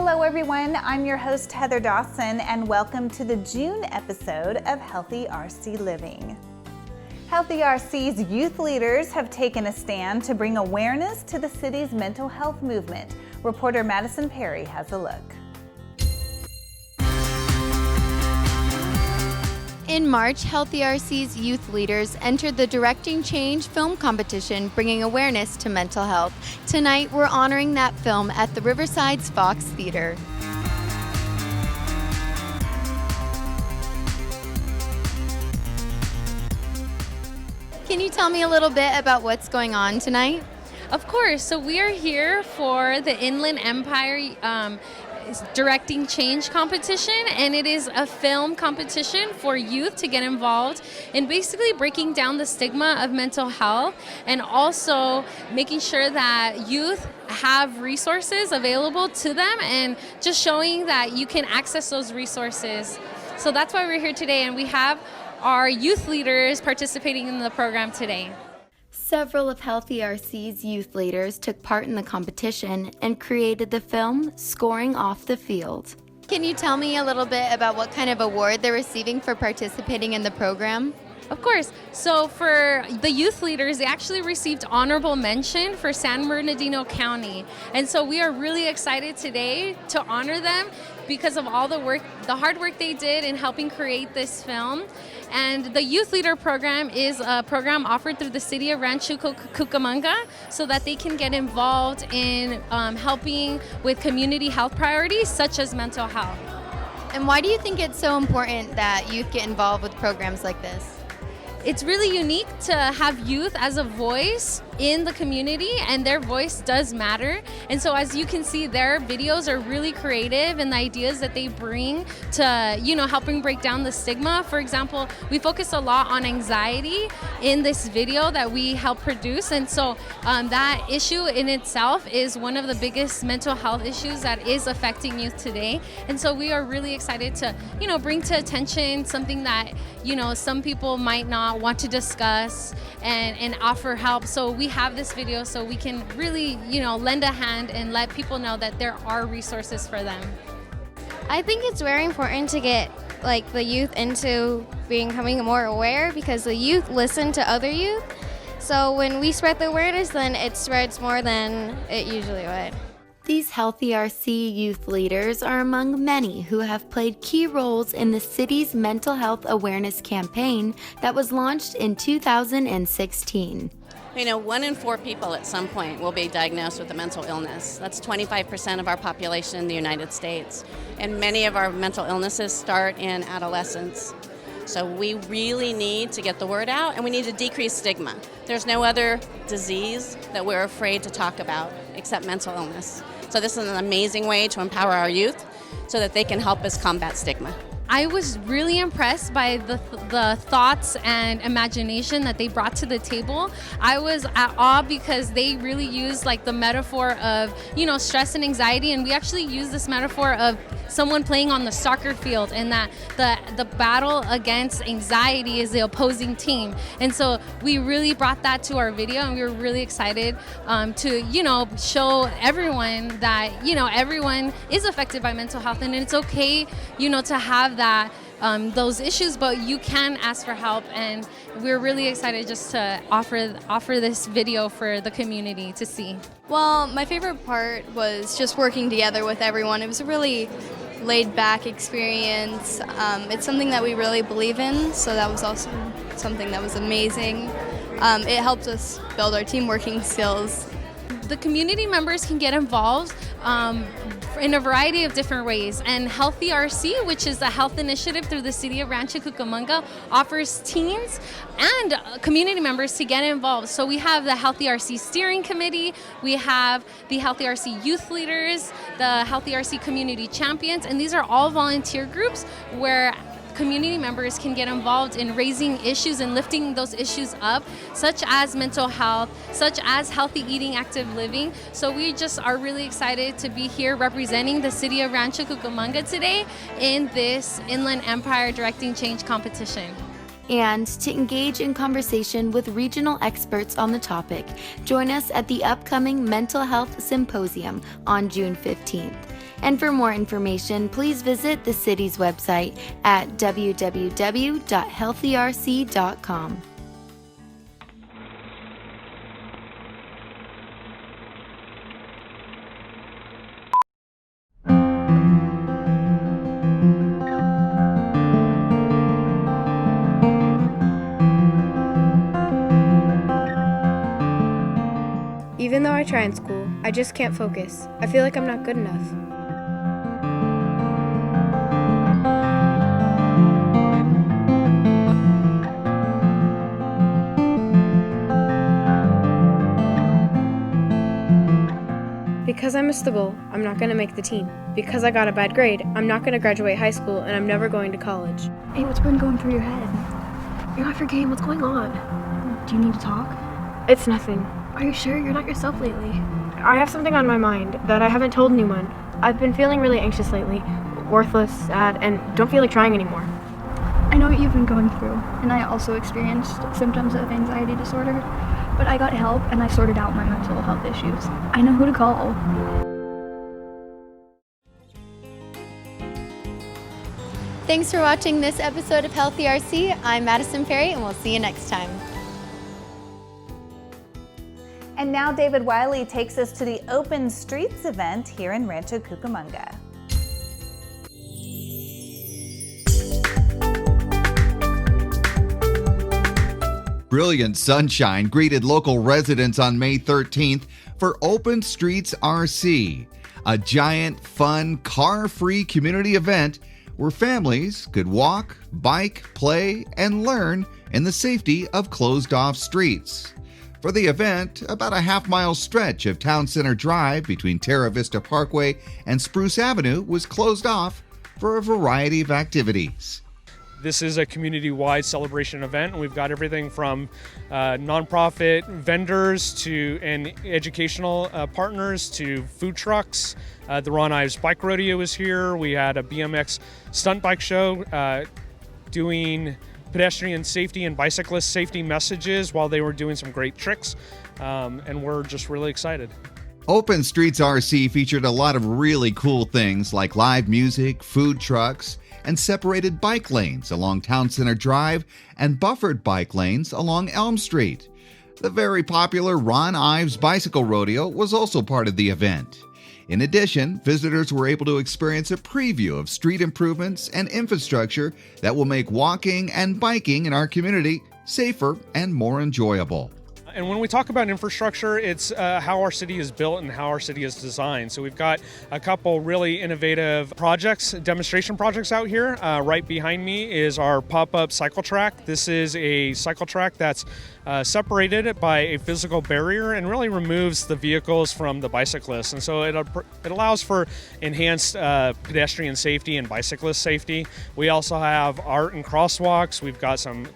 Hello everyone, I'm your host Heather Dawson and welcome to the June episode of Healthy RC Living. Healthy RC's youth leaders have taken a stand to bring awareness to the city's mental health movement. Reporter Madison Perry has a look. In March, Healthy RC's youth leaders entered the Directing Change film competition, bringing awareness to mental health. Tonight, we're honoring that film at the Riverside's Fox Theater. Can you tell me a little bit about what's going on tonight? Of course. So we are here for the Inland Empire Directing Change competition, and it is a film competition for youth to get involved in basically breaking down the stigma of mental health and also making sure that youth have resources available to them and just showing that you can access those resources. So that's why we're here today, and we have our youth leaders participating in the program today. Several of Healthy RC's youth leaders took part in the competition and created the film Scoring Off the Field. Can you tell me a little bit about what kind of award they're receiving for participating in the program? Of course. So for the youth leaders, they actually received honorable mention for San Bernardino County. And so we are really excited today to honor them because of all the hard work they did in helping create this film. And the Youth Leader Program is a program offered through the City of Rancho Cucamonga so that they can get involved in helping with community health priorities such as mental health. And why do you think it's so important that youth get involved with programs like this? It's really unique to have youth as a voice in the community, and their voice does matter. And so as you can see, their videos are really creative, and the ideas that they bring to, helping break down the stigma. For example, we focus a lot on anxiety in this video that we help produce. And so that issue in itself is one of the biggest mental health issues that is affecting youth today. And so we are really excited to, bring to attention something that, some people might not want to discuss and offer help. So we have this video so we can really, lend a hand and let people know that there are resources for them. I think it's very important to get the youth into becoming more aware because the youth listen to other youth. So when we spread the awareness, then it spreads more than it usually would. These Healthy RC youth leaders are among many who have played key roles in the city's mental health awareness campaign that was launched in 2016. 1 in 4 people at some point will be diagnosed with a mental illness. That's 25% of our population in the United States. And many of our mental illnesses start in adolescence. So we really need to get the word out, and we need to decrease stigma. There's no other disease that we're afraid to talk about except mental illness. So this is an amazing way to empower our youth so that they can help us combat stigma. I was really impressed by the thoughts and imagination that they brought to the table. I was at awe because they really used the metaphor of, stress and anxiety, and we actually use this metaphor of someone playing on the soccer field, and that the battle against anxiety is the opposing team. And so we really brought that to our video, and we were really excited to, show everyone that, everyone is affected by mental health, and it's okay, to have those issues, but you can ask for help, and we're really excited just to offer this video for the community to see. Well, my favorite part was just working together with everyone. It was a really laid-back experience. It's something that we really believe in, so that was also something that was amazing. It helped us build our team working skills. The community members can get involved in a variety of different ways, and Healthy RC, which is a health initiative through the City of Rancho Cucamonga, offers teens and community members to get involved. So we have the Healthy RC Steering Committee, we have the Healthy RC Youth Leaders, the Healthy RC Community Champions, and these are all volunteer groups where community members can get involved in raising issues and lifting those issues up, such as mental health, such as healthy eating, active living. So we just are really excited to be here representing the City of Rancho Cucamonga today in this Inland Empire Directing Change competition. And to engage in conversation with regional experts on the topic, join us at the upcoming Mental Health Symposium on June 15th. And for more information, please visit the city's website at www.healthyrc.com. Even though I try in school, I just can't focus. I feel like I'm not good enough. Because I missed the goal, I'm not going to make the team. Because I got a bad grade, I'm not going to graduate high school and I'm never going to college. Hey, what's been going through your head? You're not forgetting what's going on. Do you need to talk? It's nothing. Are you sure you're not yourself lately? I have something on my mind that I haven't told anyone. I've been feeling really anxious lately, worthless, sad, and don't feel like trying anymore. I know what you've been going through, and I also experienced symptoms of anxiety disorder, but I got help and I sorted out my mental health issues. I know who to call. Thanks for watching this episode of Healthy RC. I'm Madison Perry, and we'll see you next time. And now David Wiley takes us to the Open Streets event here in Rancho Cucamonga. Brilliant sunshine greeted local residents on May 13th for Open Streets RC, a giant, fun, car-free community event where families could walk, bike, play, and learn in the safety of closed-off streets. For the event, about a half-mile stretch of Town Center Drive between Terra Vista Parkway and Spruce Avenue was closed off for a variety of activities. This is a community-wide celebration event, and we've got everything from nonprofit vendors and educational partners to food trucks. The Ron Ives Bike Rodeo is here. We had a BMX stunt bike show doing pedestrian safety and bicyclist safety messages while they were doing some great tricks, and we're just really excited. Open Streets RC featured a lot of really cool things like live music, food trucks, and separated bike lanes along Town Center Drive and buffered bike lanes along Elm Street. The very popular Ron Ives Bicycle Rodeo was also part of the event. In addition, visitors were able to experience a preview of street improvements and infrastructure that will make walking and biking in our community safer and more enjoyable. And when we talk about infrastructure, it's how our city is built and how our city is designed. So we've got a couple really innovative projects, demonstration projects out here. Right behind me is our pop-up cycle track. This is a cycle track that's separated by a physical barrier and really removes the vehicles from the bicyclists. And so it allows for enhanced pedestrian safety and bicyclist safety. We also have art and crosswalks. We've got some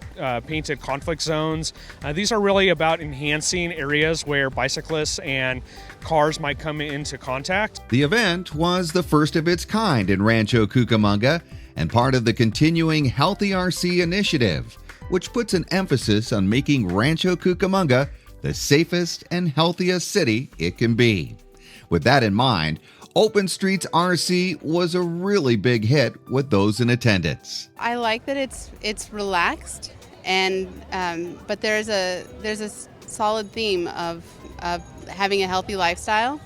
painted conflict zones. These are really about enhancing areas where bicyclists and cars might come into contact. The event was the first of its kind in Rancho Cucamonga and part of the continuing Healthy RC initiative, which puts an emphasis on making Rancho Cucamonga the safest and healthiest city it can be. With that in mind, Open Streets RC was a really big hit with those in attendance. I like that it's relaxed, and but there's a solid theme of having a healthy lifestyle,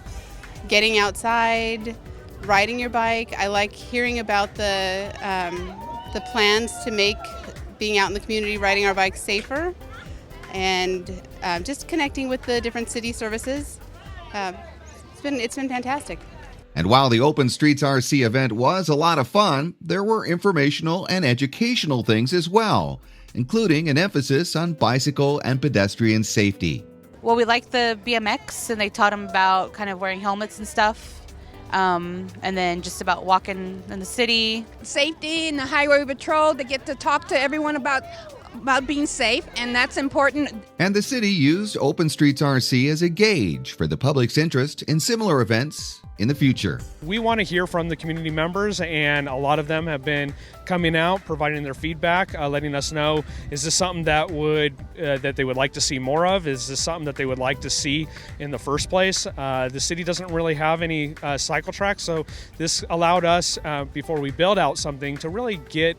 getting outside, riding your bike. I like hearing about the plans to make being out in the community, riding our bikes safer, and just connecting with the different city services. It's been fantastic. And while the Open Streets RC event was a lot of fun, there were informational and educational things as well, including an emphasis on bicycle and pedestrian safety. Well, we liked the BMX, and they taught them about kind of wearing helmets and stuff. And then just about walking in the city. Safety and the highway patrol, to get to talk to everyone about being safe, and that's important. And the city used Open Streets RC as a gauge for the public's interest in similar events in the future. We want to hear from the community members, and a lot of them have been coming out, providing their feedback, letting us know, is this something that they would like to see more of? Is this something that they would like to see in the first place? The city doesn't really have any cycle tracks, so this allowed us, before we build out something, to really get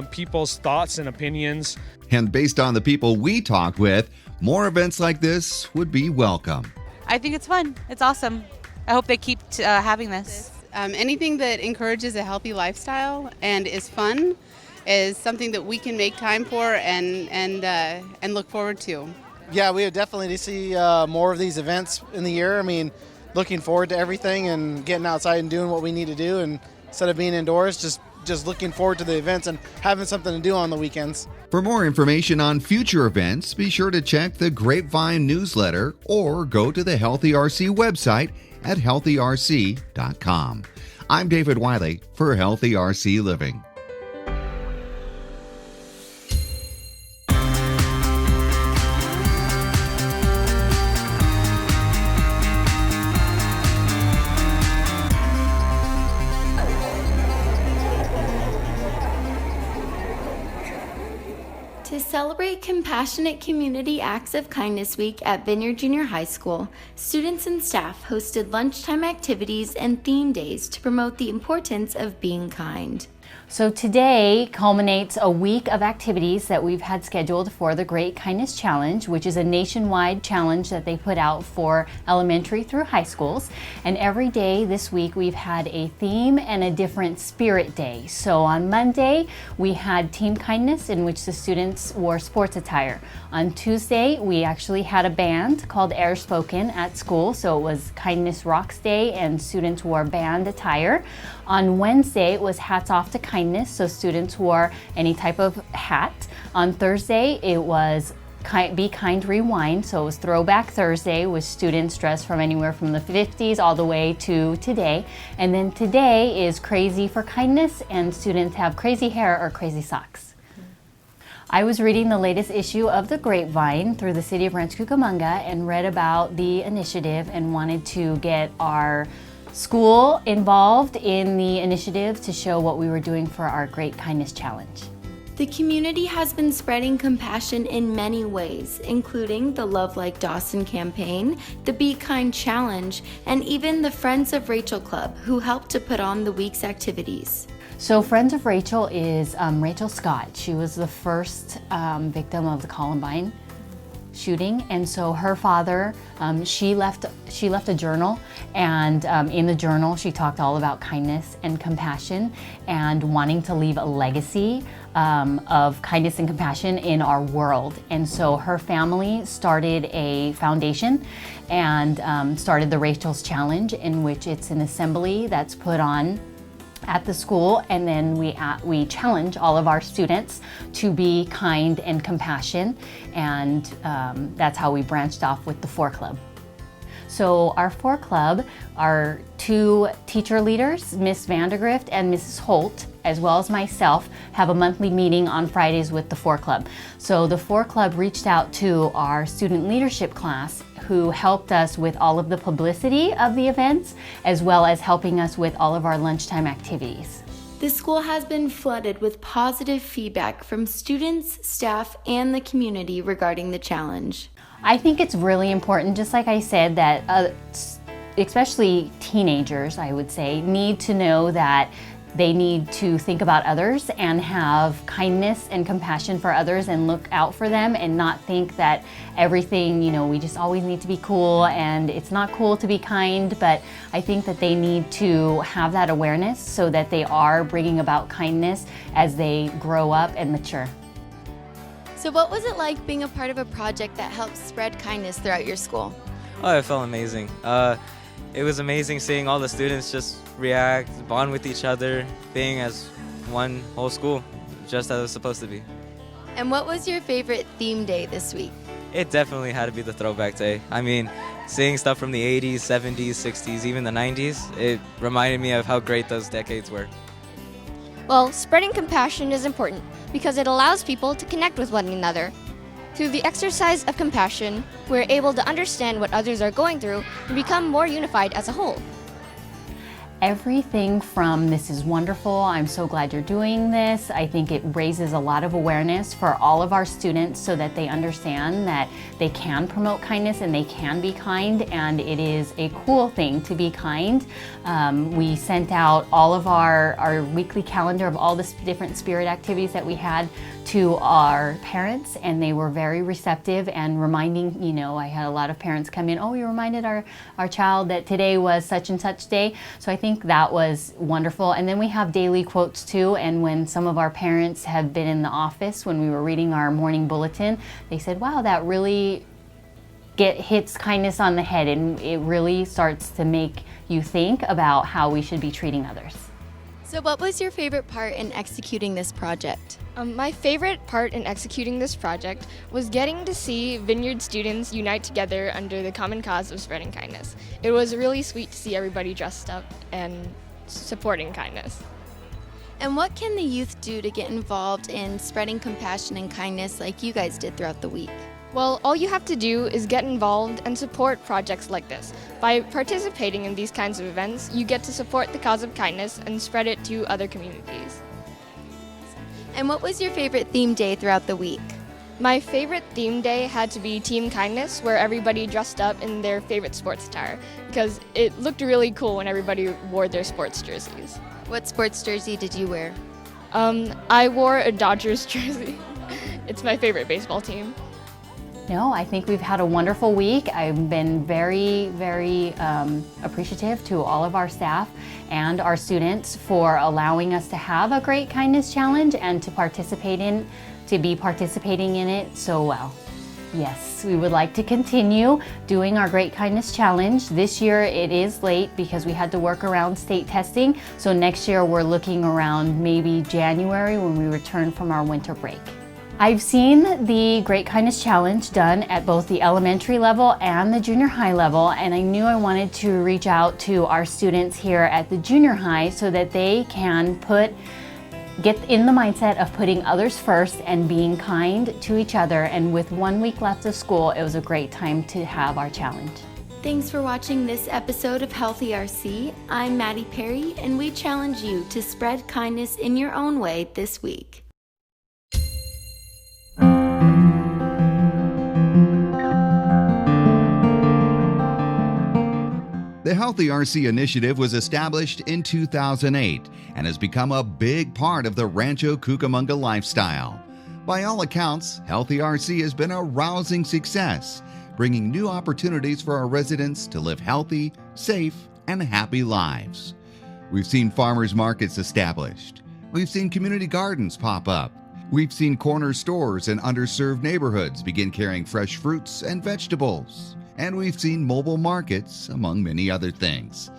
people's thoughts and opinions. And based on the people we talked with, more events like this would be welcome. I think it's fun. It's awesome. I hope they keep having this. Anything that encourages a healthy lifestyle and is fun is something that we can make time for and look forward to. Yeah, we would definitely see more of these events in the year. I mean, looking forward to everything and getting outside and doing what we need to do, and instead of being indoors, just looking forward to the events and having something to do on the weekends. For more information on future events, be sure to check the Grapevine newsletter or go to the Healthy RC website at healthyrc.com. I'm David Wiley for Healthy RC Living. To celebrate Compassionate Community Acts of Kindness Week at Vineyard Junior High School, students and staff hosted lunchtime activities and theme days to promote the importance of being kind. So today culminates a week of activities that we've had scheduled for the Great Kindness Challenge, which is a nationwide challenge that they put out for elementary through high schools. And every day this week we've had a theme and a different spirit day. So on Monday we had Team Kindness, in which the students wore sports attire. On Tuesday we actually had a band called Air Spoken at school, so it was Kindness Rocks Day and students wore band attire. On Wednesday it was Hats Off to Kindness, so students wore any type of hat. On Thursday it was Be Kind Rewind, so it was Throwback Thursday with students dressed from anywhere from the 50s all the way to today. And then today is Crazy for Kindness, and students have crazy hair or crazy socks. I was reading the latest issue of the Grapevine through the city of Rancho Cucamonga and read about the initiative and wanted to get our school involved in the initiative to show what we were doing for our Great Kindness Challenge. The community has been spreading compassion in many ways, including the Love Like Dawson campaign, the Be Kind Challenge, and even the Friends of Rachel Club, who helped to put on the week's activities. So Friends of Rachel is Rachel Scott. She was the first victim of the Columbine shooting, and so her father, she left a journal, and in the journal she talked all about kindness and compassion and wanting to leave a legacy of kindness and compassion in our world. And so her family started a foundation and started the Rachel's Challenge, in which it's an assembly that's put on at the school, and then we challenge all of our students to be kind and compassion, and that's how we branched off with the 4 Club. So our 4 Club are 2 teacher leaders, Miss Vandergrift and Mrs. Holt, as well as myself, have a monthly meeting on Fridays with the 4 Club. So the 4 Club reached out to our student leadership class, who helped us with all of the publicity of the events, as well as helping us with all of our lunchtime activities. The school has been flooded with positive feedback from students, staff, and the community regarding the challenge. I think it's really important, just like I said, that especially teenagers, I would say, need to know that they need to think about others and have kindness and compassion for others and look out for them, and not think that everything, we just always need to be cool and it's not cool to be kind. But I think that they need to have that awareness so that they are bringing about kindness as they grow up and mature. So what was it like being a part of a project that helps spread kindness throughout your school? Oh, it felt amazing. It was amazing seeing all the students just react, bond with each other, being as one whole school, just as it was supposed to be. And what was your favorite theme day this week? It definitely had to be the Throwback Day. I mean, seeing stuff from the 80s, 70s, 60s, even the 90s, it reminded me of how great those decades were. Well, spreading compassion is important because it allows people to connect with one another. Through the exercise of compassion, we're able to understand what others are going through and become more unified as a whole. Everything from "this is wonderful, I'm so glad you're doing this." I think it raises a lot of awareness for all of our students so that they understand that they can promote kindness and they can be kind, and it is a cool thing to be kind. We sent out all of our weekly calendar of all the different spirit activities that we had to our parents, and they were very receptive and reminding, I had a lot of parents come in, "Oh, you reminded our child that today was such and such day." So I think that was wonderful. And then we have daily quotes too, and when some of our parents have been in the office when we were reading our morning bulletin, they said, "Wow, that really hits kindness on the head," and it really starts to make you think about how we should be treating others. So what was your favorite part in executing this project? My favorite part in executing this project was getting to see Vineyard students unite together under the common cause of spreading kindness. It was really sweet to see everybody dressed up and supporting kindness. And what can the youth do to get involved in spreading compassion and kindness like you guys did throughout the week? Well, all you have to do is get involved and support projects like this. By participating in these kinds of events, you get to support the cause of kindness and spread it to other communities. And what was your favorite theme day throughout the week? My favorite theme day had to be Team Kindness, where everybody dressed up in their favorite sports attire, because it looked really cool when everybody wore their sports jerseys. What sports jersey did you wear? I wore a Dodgers jersey. It's my favorite baseball team. No, I think we've had a wonderful week. I've been very, very appreciative to all of our staff and our students for allowing us to have a Great Kindness Challenge and to be participating in it so well. Yes, we would like to continue doing our Great Kindness Challenge. This year it is late because we had to work around state testing. So next year we're looking around maybe January when we return from our winter break. I've seen the Great Kindness Challenge done at both the elementary level and the junior high level, and I knew I wanted to reach out to our students here at the junior high so that they can get in the mindset of putting others first and being kind to each other. And with 1 week left of school, it was a great time to have our challenge. Thanks for watching this episode of Healthy RC. I'm Maddie Perry, and we challenge you to spread kindness in your own way this week. The Healthy RC initiative was established in 2008 and has become a big part of the Rancho Cucamonga lifestyle. By all accounts, Healthy RC has been a rousing success, bringing new opportunities for our residents to live healthy, safe, and happy lives. We've seen farmers markets established. We've seen community gardens pop up. We've seen corner stores in underserved neighborhoods begin carrying fresh fruits and vegetables. And we've seen mobile markets, among many other things.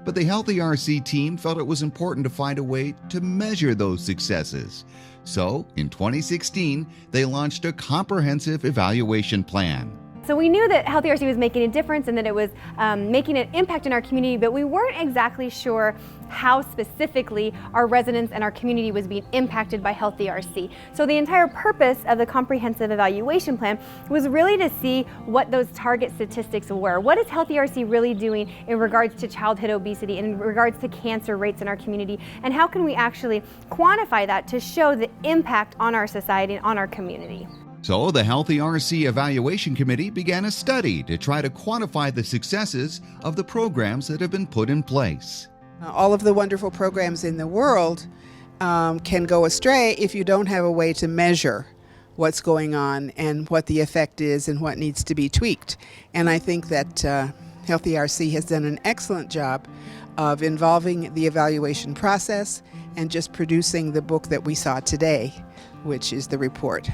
But the Healthy RC team felt it was important to find a way to measure those successes. So, in 2016, they launched a comprehensive evaluation plan. So we knew that Healthy RC was making a difference and that it was making an impact in our community, but we weren't exactly sure how specifically our residents and our community was being impacted by Healthy RC. So the entire purpose of the comprehensive evaluation plan was really to see what those target statistics were. What is Healthy RC really doing in regards to childhood obesity, in regards to cancer rates in our community, and how can we actually quantify that to show the impact on our society and on our community? So the Healthy RC Evaluation Committee began a study to try to quantify the successes of the programs that have been put in place. All of the wonderful programs in the world can go astray if you don't have a way to measure what's going on and what the effect is and what needs to be tweaked. And I think that Healthy RC has done an excellent job of involving the evaluation process and just producing the book that we saw today, which is the report.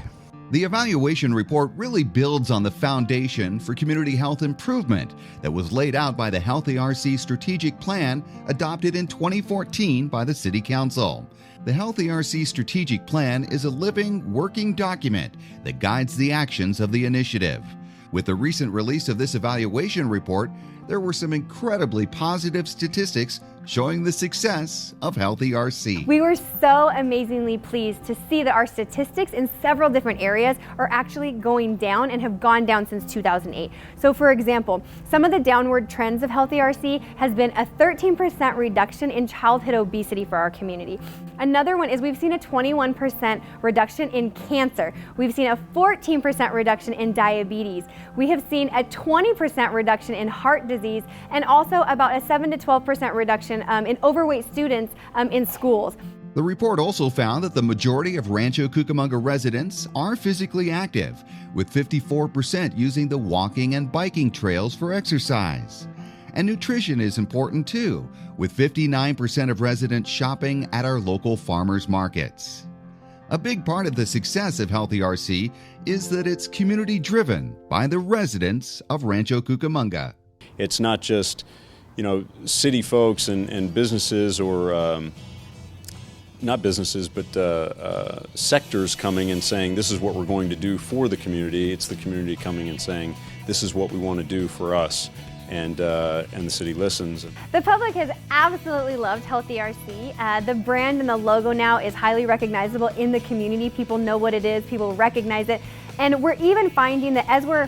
The evaluation report really builds on the foundation for community health improvement that was laid out by the Healthy RC Strategic Plan adopted in 2014 by the City Council. The Healthy RC Strategic Plan is a living, working document that guides the actions of the initiative. With the recent release of this evaluation report, there were some incredibly positive statistics showing the success of Healthy RC. We were so amazingly pleased to see that our statistics in several different areas are actually going down and have gone down since 2008. So for example, some of the downward trends of Healthy RC has been a 13% reduction in childhood obesity for our community. Another one is we've seen a 21% reduction in cancer. We've seen a 14% reduction in diabetes. We have seen a 20% reduction in heart disease, and also about a 7 to 12% reduction in overweight students in schools. The report also found that the majority of Rancho Cucamonga residents are physically active, with 54% using the walking and biking trails for exercise. And nutrition is important too, with 59% of residents shopping at our local farmers markets. A big part of the success of Healthy RC is that it's community-driven by the residents of Rancho Cucamonga. It's not just, city folks and businesses or not businesses, but sectors coming and saying this is what we're going to do for the community. It's the community coming and saying this is what we want to do for us, and the city listens. The public has absolutely loved Healthy RC. The brand and the logo now is highly recognizable in the community. People know what it is, people recognize it, and we're even finding that as we're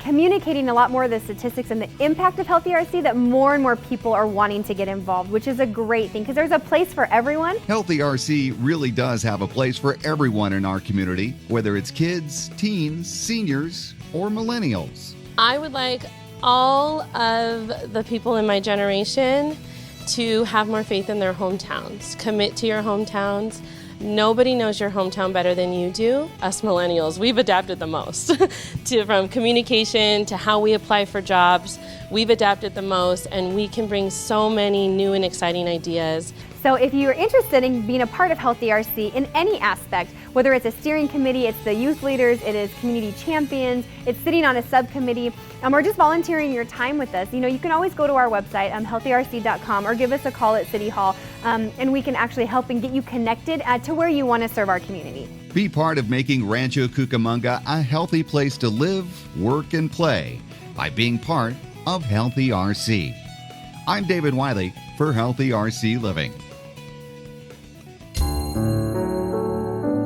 communicating a lot more of the statistics and the impact of Healthy RC, that more and more people are wanting to get involved, which is a great thing because there's a place for everyone. Healthy RC really does have a place for everyone in our community, whether it's kids, teens, seniors, or millennials. I would like all of the people in my generation to have more faith in their hometowns, commit to your hometowns. Nobody knows your hometown better than you do. Us millennials, we've adapted the most. From communication to how we apply for jobs, we've adapted the most, and we can bring so many new and exciting ideas. So if you're interested in being a part of Healthy RC in any aspect, whether it's a steering committee, it's the youth leaders, it is community champions, it's sitting on a subcommittee, or just volunteering your time with us, you can always go to our website, healthyrc.com, or give us a call at City Hall, and we can actually help and get you connected to where you want to serve our community. Be part of making Rancho Cucamonga a healthy place to live, work, and play by being part of Healthy RC. I'm David Wiley for Healthy RC Living.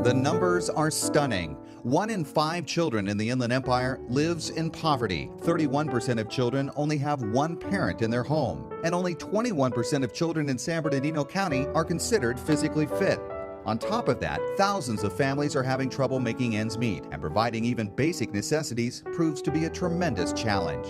The numbers are stunning. 1 in 5 children in the Inland Empire lives in poverty. 31% of children only have one parent in their home. And only 21% of children in San Bernardino County are considered physically fit. On top of that, thousands of families are having trouble making ends meet, and providing even basic necessities proves to be a tremendous challenge.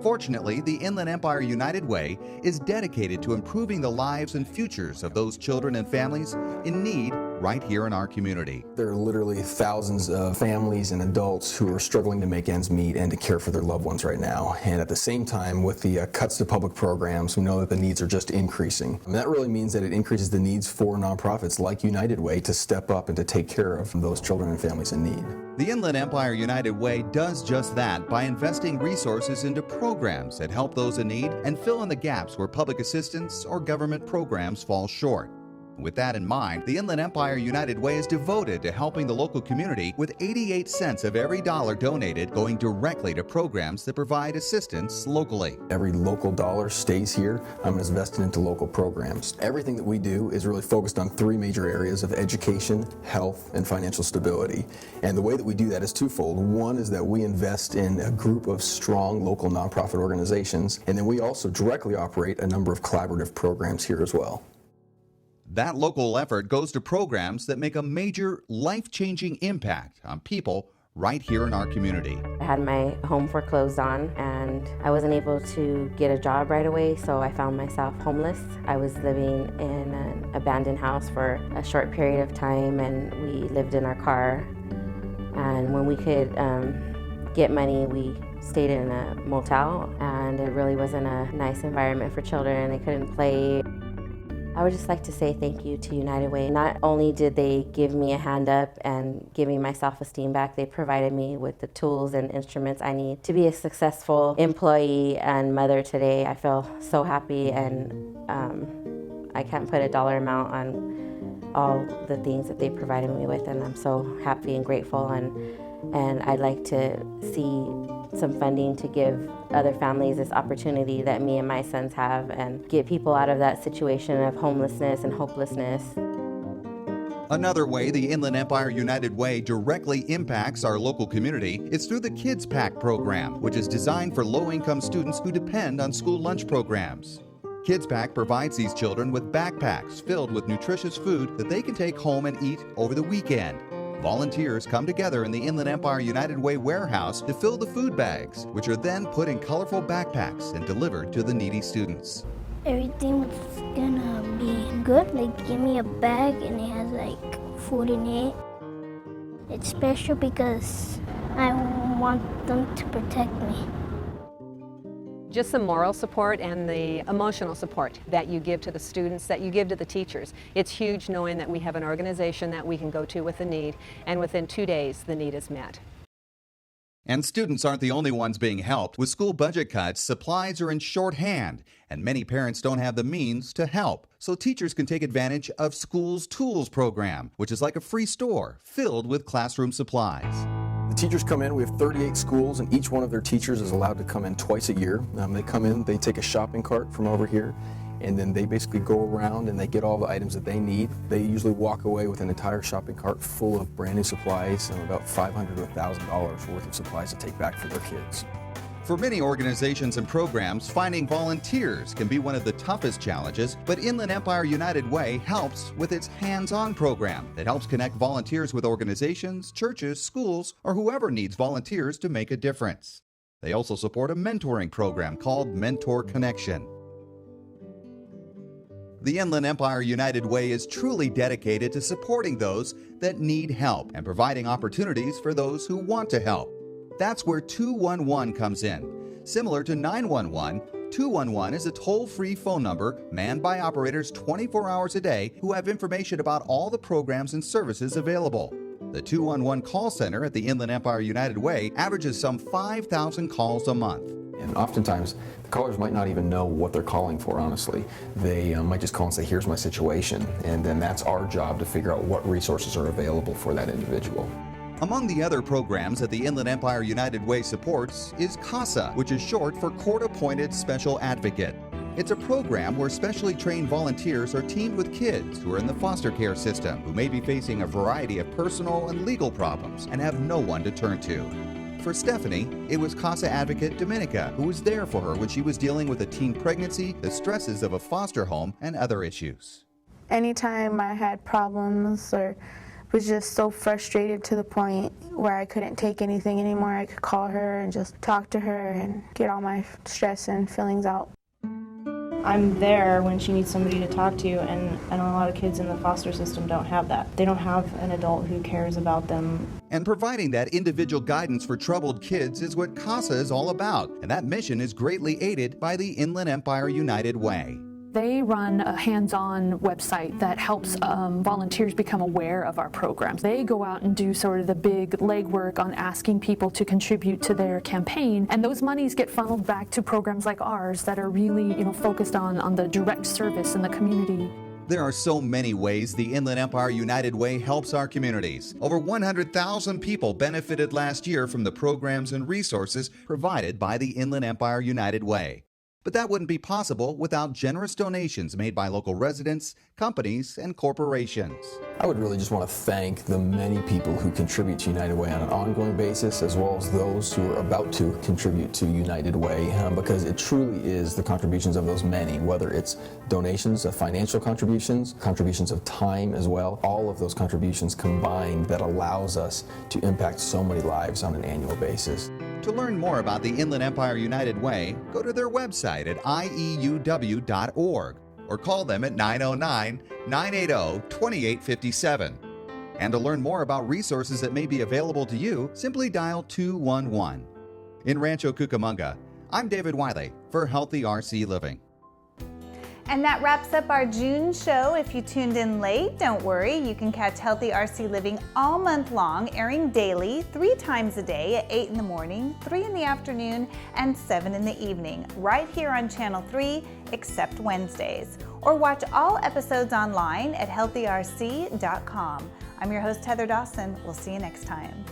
Fortunately, the Inland Empire United Way is dedicated to improving the lives and futures of those children and families in need right here in our community. There are literally thousands of families and adults who are struggling to make ends meet and to care for their loved ones right now. And at the same time, with the cuts to public programs, we know that the needs are just increasing. And that really means that it increases the needs for nonprofits like United Way to step up and to take care of those children and families in need. The Inland Empire United Way does just that by investing resources into programs that help those in need and fill in the gaps where public assistance or government programs fall short. With that in mind, the Inland Empire United Way is devoted to helping the local community, with 88 cents of every dollar donated going directly to programs that provide assistance locally. Every local dollar stays here and is invested into local programs. Everything that we do is really focused on 3 major areas of education, health, and financial stability. And the way that we do that is twofold. One is that we invest in a group of strong local nonprofit organizations, and then we also directly operate a number of collaborative programs here as well. That local effort goes to programs that make a major life-changing impact on people right here in our community. I had my home foreclosed on and I wasn't able to get a job right away, so I found myself homeless. I was living in an abandoned house for a short period of time, and we lived in our car. And when we could get money, we stayed in a motel, and it really wasn't a nice environment for children. They couldn't play. I would just like to say thank you to United Way. Not only did they give me a hand up and give me my self-esteem back, they provided me with the tools and instruments I need to be a successful employee and mother today. I feel so happy, and I can't put a dollar amount on all the things that they provided me with, and I'm so happy and grateful, and I'd like to see some funding to give other families this opportunity that me and my sons have and get people out of that situation of homelessness and hopelessness. Another way the Inland Empire United Way directly impacts our local community is through the Kids Pack program, which is designed for low-income students who depend on school lunch programs. Kids Pack provides these children with backpacks filled with nutritious food that they can take home and eat over the weekend. Volunteers come together in the Inland Empire United Way warehouse to fill the food bags, which are then put in colorful backpacks and delivered to the needy students. Everything was gonna be good. They give me a bag and it has like food in it. It's special because I want them to protect me. Just the moral support and the emotional support that you give to the students, that you give to the teachers. It's huge knowing that we have an organization that we can go to with a need, and within 2 days the need is met. And students aren't the only ones being helped. With school budget cuts, supplies are in shorthand, and many parents don't have the means to help. So teachers can take advantage of School's Tools program, which is like a free store filled with classroom supplies. The teachers come in, we have 38 schools, and each one of their teachers is allowed to come in twice a year. They come in, they take a shopping cart from over here, and then they basically go around and they get all the items that they need. They usually walk away with an entire shopping cart full of brand new supplies and about $500 to $1,000 worth of supplies to take back for their kids. For many organizations and programs, finding volunteers can be one of the toughest challenges, but Inland Empire United Way helps with its hands-on program that helps connect volunteers with organizations, churches, schools, or whoever needs volunteers to make a difference. They also support a mentoring program called Mentor Connection. The Inland Empire United Way is truly dedicated to supporting those that need help and providing opportunities for those who want to help. That's where 211 comes in. Similar to 911, 211 is a toll-free phone number manned by operators 24 hours a day who have information about all the programs and services available. The 211 call center at the Inland Empire United Way averages some 5,000 calls a month. And oftentimes, the callers might not even know what they're calling for, honestly. They might just call and say, here's my situation, and then that's our job to figure out what resources are available for that individual. Among the other programs that the Inland Empire United Way supports is CASA, which is short for Court-Appointed Special Advocate. It's a program where specially trained volunteers are teamed with kids who are in the foster care system who may be facing a variety of personal and legal problems and have no one to turn to. For Stephanie, it was CASA advocate Dominica who was there for her when she was dealing with a teen pregnancy, the stresses of a foster home, and other issues. Anytime I had problems or was just so frustrated to the point where I couldn't take anything anymore, I could call her and just talk to her and get all my stress and feelings out. I'm there when she needs somebody to talk to, and I know a lot of kids in the foster system don't have that. They don't have an adult who cares about them. And providing that individual guidance for troubled kids is what CASA is all about, and that mission is greatly aided by the Inland Empire United Way. They run a hands-on website that helps volunteers become aware of our programs. They go out and do sort of the big legwork on asking people to contribute to their campaign, and those monies get funneled back to programs like ours that are really, focused on the direct service in the community. There are so many ways the Inland Empire United Way helps our communities. Over 100,000 people benefited last year from the programs and resources provided by the Inland Empire United Way. But that wouldn't be possible without generous donations made by local residents, companies, and corporations. I would really just want to thank the many people who contribute to United Way on an ongoing basis, as well as those who are about to contribute to United Way, because it truly is the contributions of those many, whether it's donations of financial contributions, contributions of time as well, all of those contributions combined that allows us to impact so many lives on an annual basis. To learn more about the Inland Empire United Way, go to their website at ieuw.org or call them at 909-980-2857. And to learn more about resources that may be available to you, simply dial 211. In Rancho Cucamonga, I'm David Wiley for Healthy RC Living. And that wraps up our June show. If you tuned in late, don't worry. You can catch Healthy RC Living all month long, airing daily, 3 times a day at 8 in the morning, 3 in the afternoon, and 7 in the evening, right here on Channel 3, except Wednesdays. Or watch all episodes online at healthyrc.com. I'm your host, Heather Dawson. We'll see you next time.